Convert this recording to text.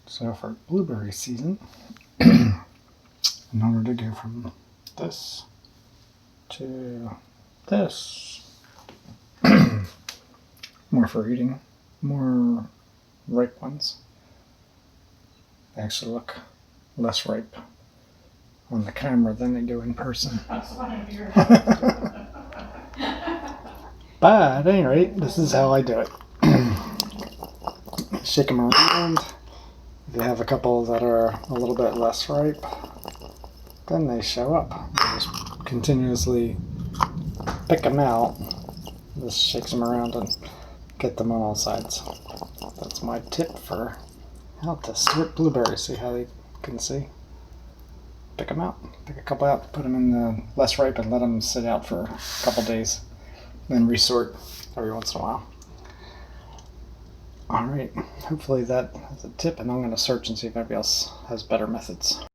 So for blueberry season, in order to go from this to this, more for eating, more ripe ones. They actually look less ripe on the camera than they do in person. That's what I'm hearing. But at any rate, this is how I do it. Shake them around. If you have a couple that are a little bit less ripe, then they show up. Just continuously pick them out. Just shakes them around and get them on all sides. That's my tip for how to sort blueberries. See how you can see? Pick them out. Pick a couple out, put them in the less ripe and let them sit out for a couple days. Then resort every once in a while. Alright, hopefully that is a tip, and I'm going to search and see if anybody else has better methods.